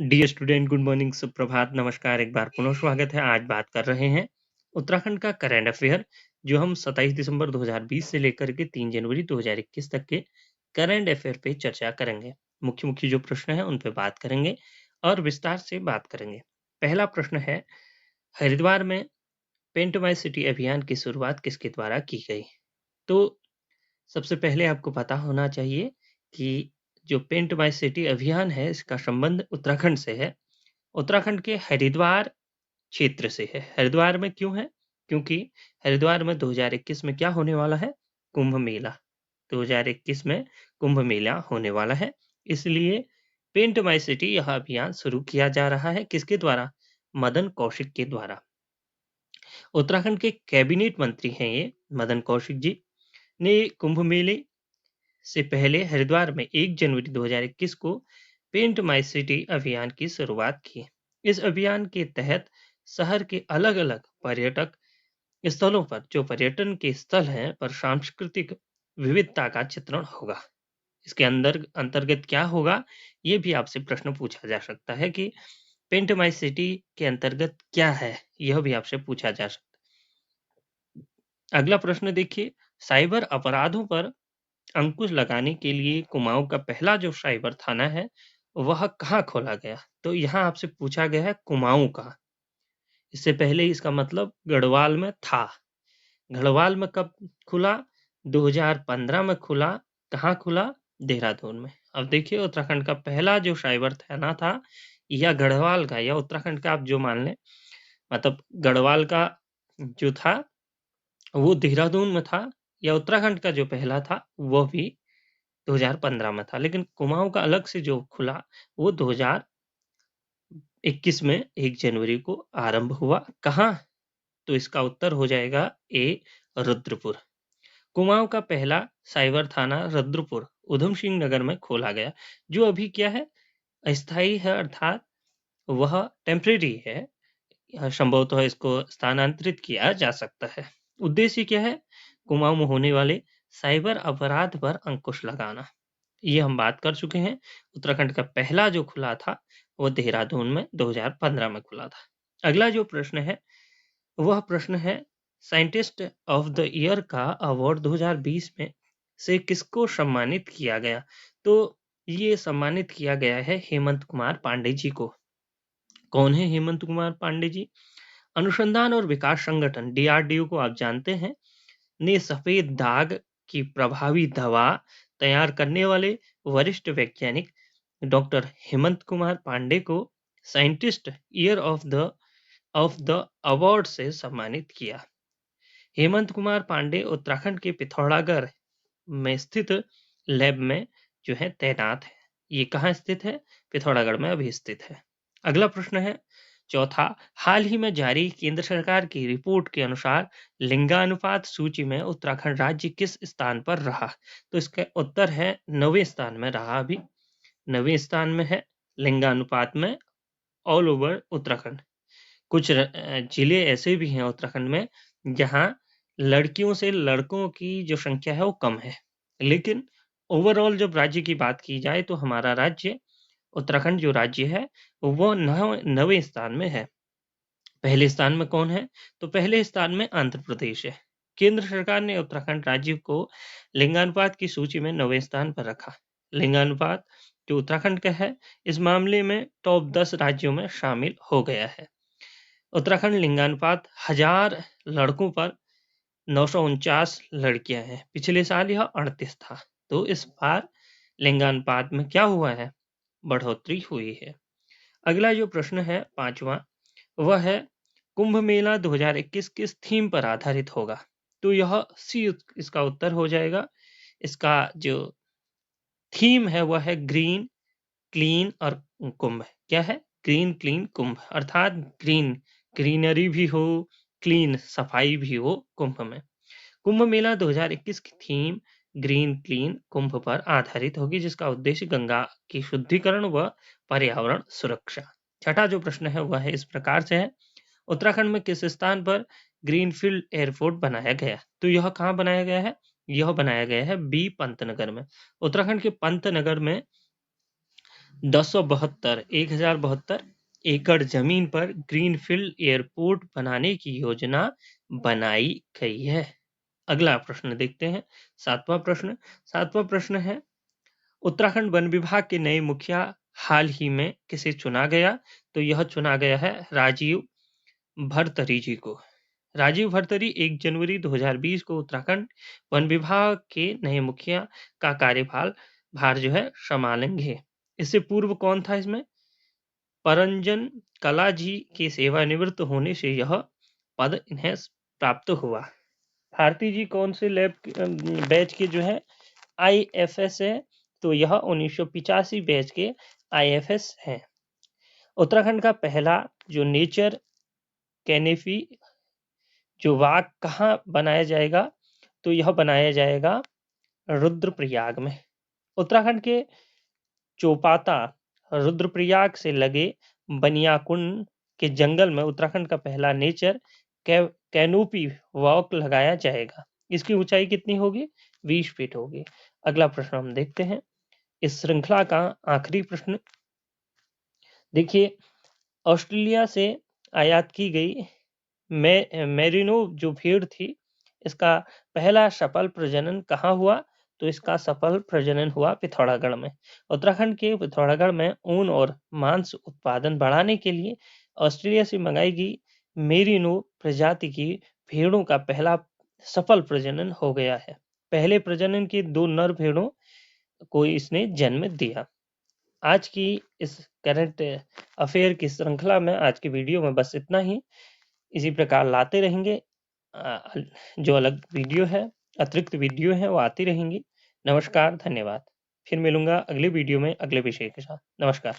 Dear student, good morning, सुप्रभात, नमस्कार। एक बार पुनः स्वागत है। आज बात कर रहे हैं उत्तराखंड का करंट अफेयर, जो हम 27 दिसंबर 2020 से लेकर के 3 जनवरी 2021 तक के करंट अफेयर पे चर्चा करेंगे। मुख्य मुख्य जो प्रश्न हैं उन पे बात करेंगे और विस्तार से बात करेंगे। पहला प्रश्न है, हरिद्वार में पेंट माई सिटी अभियान की शुरुआत किसके द्वारा की गई? तो सबसे पहले आपको पता होना चाहिए कि जो पेंट माई सिटी अभियान है, इसका संबंध उत्तराखंड से है। उत्तराखंड के हरिद्वार क्षेत्र से है। हरिद्वार में क्यों है? क्योंकि हरिद्वार में 2021 में क्या होने वाला है? कुंभ मेला। 2021 में कुंभ मेला होने वाला है। इसलिए पेंट माई सिटी यह अभियान शुरू किया जा रहा है। किसके द्वारा? मदन कौशिक के द्वारा। उत्तराखंड के कैबिनेट मंत्री हैं ये मदन कौशिक जी ने कुंभ मेले से पहले हरिद्वार में 1 जनवरी 2021 को पेंट माई सिटी अभियान की शुरुआत की। इस अभियान के तहत शहर के अलग-अलग पर्यटक स्थलों पर, जो पर्यटन के स्थल हैं, पर सांस्कृतिक विविधता का चित्रण होगा। इसके अंतर्गत क्या होगा, ये भी आपसे प्रश्न पूछा जा सकता है कि पेंट माई सिटी के अंतर्गत क्या है, यह भी आपसे पूछा जा सकता है। अगला प्रश्न देखिए, साइबर अपराधों पर अंकुश लगाने के लिए कुमाऊं का पहला जो साइबर थाना है, वह कहाँ खोला गया? तो यहाँ आपसे पूछा गया है कुमाऊं का। इससे पहले इसका मतलब गढ़वाल में था। गढ़वाल में कब खुला? 2015 में खुला। कहाँ खुला? देहरादून में। अब देखिए, उत्तराखंड का पहला जो साइबर थाना था, या गढ़वाल का या उत्तराखंड का आप जो मान लें, मतलब गढ़वाल का जो था वो देहरादून में था, या उत्तराखंड का जो पहला था वो भी 2015 में था, लेकिन कुमाऊं का अलग से जो खुला वो 2021 में 1 जनवरी को आरंभ हुआ। कहाँ? तो इसका उत्तर हो जाएगा ए, रुद्रपुर। कुमाऊं का पहला साइबर थाना रुद्रपुर उधम सिंह नगर में खोला गया, जो अभी क्या है, अस्थायी है, अर्थात वह टेम्परेरी है। संभवतः इसको स्थानांतरित किया जा सकता है। उद्देश्य क्या है? कुमाऊं में होने वाले साइबर अपराध पर अंकुश लगाना। ये हम बात कर चुके हैं। उत्तराखंड का पहला जो खुला था वो देहरादून में 2015 में खुला था। अगला जो प्रश्न है वह प्रश्न है, साइंटिस्ट ऑफ द ईयर का अवार्ड 2020 में से किसको सम्मानित किया गया? तो ये सम्मानित किया गया है हेमंत कुमार पांडे जी को। कौन है हेमंत कुमार पांडे जी? अनुसंधान और विकास संगठन डीआरडीओ को आप जानते हैं, ने सफेद दाग की प्रभावी दवा तैयार करने वाले वरिष्ठ वैज्ञानिक डॉक्टर हेमंत कुमार पांडे को scientist year of the award से सम्मानित किया। हेमंत कुमार पांडे उत्तराखंड के पिथौरागढ़ में स्थित लैब में जो है तैनात है। ये कहाँ स्थित है? पिथौरागढ़ में अभी स्थित है। अगला प्रश्न है चौथा, हाल ही में जारी केंद्र सरकार की रिपोर्ट के अनुसार लिंगानुपात सूची में उत्तराखंड राज्य किस स्थान पर रहा? तो इसका उत्तर है 9वें स्थान में रहा। अभी 9वें स्थान में है लिंगानुपात में, ऑल ओवर उत्तराखंड। कुछ जिले ऐसे भी हैं उत्तराखंड में जहां लड़कियों से लड़कों की जो संख्या है वो कम है, लेकिन ओवरऑल जब राज्य की बात की जाए तो हमारा राज्य उत्तराखंड जो राज्य है वो 9वें स्थान में है। पहले स्थान में कौन है? तो पहले स्थान में आंध्र प्रदेश है। केंद्र सरकार ने उत्तराखंड राज्य को लिंगानुपात की सूची में 9वें स्थान पर रखा। लिंगानुपात जो उत्तराखंड का है, इस मामले में टॉप 10 राज्यों में शामिल हो गया है। उत्तराखंड लिंगानुपात 1000 लड़कों पर 949 लड़कियां हैं। पिछले साल यह 38 था। तो इस बार लिंगानुपात में क्या हुआ है? बढ़ोतरी हुई है। अगला जो प्रश्न है पांचवा, वह है कुंभ मेला 2021 किस थीम पर आधारित होगा? तो यह सी इसका उत्तर हो जाएगा। इसका जो थीम है वह है ग्रीन, क्लीन और कुंभ। क्या है? ग्रीन, क्लीन, कुंभ, अर्थात ग्रीन ग्रीनरी भी हो, क्लीन सफाई भी हो कुंभ में। कुंभ मेला 2021 की थीम ग्रीन, क्लीन, कुंभ पर आधारित होगी, जिसका उद्देश्य गंगा की शुद्धिकरण व पर्यावरण सुरक्षा। छठा जो प्रश्न है वह है इस प्रकार से है, उत्तराखंड में किस स्थान पर ग्रीनफील्ड एयरपोर्ट बनाया गया? तो यह कहाँ बनाया गया है? यह बनाया गया है बी पंतनगर में। उत्तराखंड के पंतनगर में 1072 एकड़ जमीन पर ग्रीनफील्ड एयरपोर्ट बनाने की योजना बनाई गई है। अगला प्रश्न देखते हैं। सातवां प्रश्न है, उत्तराखंड वन विभाग के नए मुखिया हाल ही में किसे चुना गया? तो यह चुना गया है राजीव भरतरी जी को। राजीव भरतरी 1 जनवरी 2020 को उत्तराखंड वन विभाग के नए मुखिया का कार्यभार भार जो है संभालेंगे। इससे पूर्व कौन था इसमें? परंजन कला जी के सेवानिवृत्त होने से यह पद इन्हें प्राप्त हुआ। भारती जी कौन से बैच के जो है आईएफएस है? तो यह 1985 बैच के आईएफएस हैं। उत्तराखंड का पहला जो नेचर कैनेफी जो वाक कहाँ बनाया जाएगा? तो यह बनाया जाएगा रुद्रप्रयाग में। उत्तराखंड के चौपाता रुद्रप्रयाग से लगे बनियाकुंड के जंगल में उत्तराखंड का पहला नेचर कैनोपी वॉक लगाया जाएगा। इसकी ऊंचाई कितनी होगी? 20 फीट होगी। अगला प्रश्न हम देखते हैं। इस श्रृंखला का आखिरी प्रश्न देखिए, ऑस्ट्रेलिया से आयात की गई मेरिनो जो भेड़ थी, इसका पहला सफल प्रजनन कहाँ हुआ? तो इसका सफल प्रजनन हुआ पिथौरागढ़ में। उत्तराखंड के पिथौरागढ़ में ऊन और मांस उत्पादन बढ़ाने के लिए ऑस्ट्रेलिया से मंगाई गई मेरिनो प्रजाति की भेड़ों का पहला सफल प्रजनन हो गया है। पहले प्रजनन के 2 नर भेड़ों को इसने जन्म दिया। आज की इस करंट अफेयर की श्रृंखला में आज की वीडियो में बस इतना ही। इसी प्रकार लाते रहेंगे। जो अलग वीडियो है, अतिरिक्त वीडियो है, वो आती रहेंगी। नमस्कार, धन्यवाद। फिर मिलूंगा अगले वीडियो में अगले विषय के साथ। नमस्कार।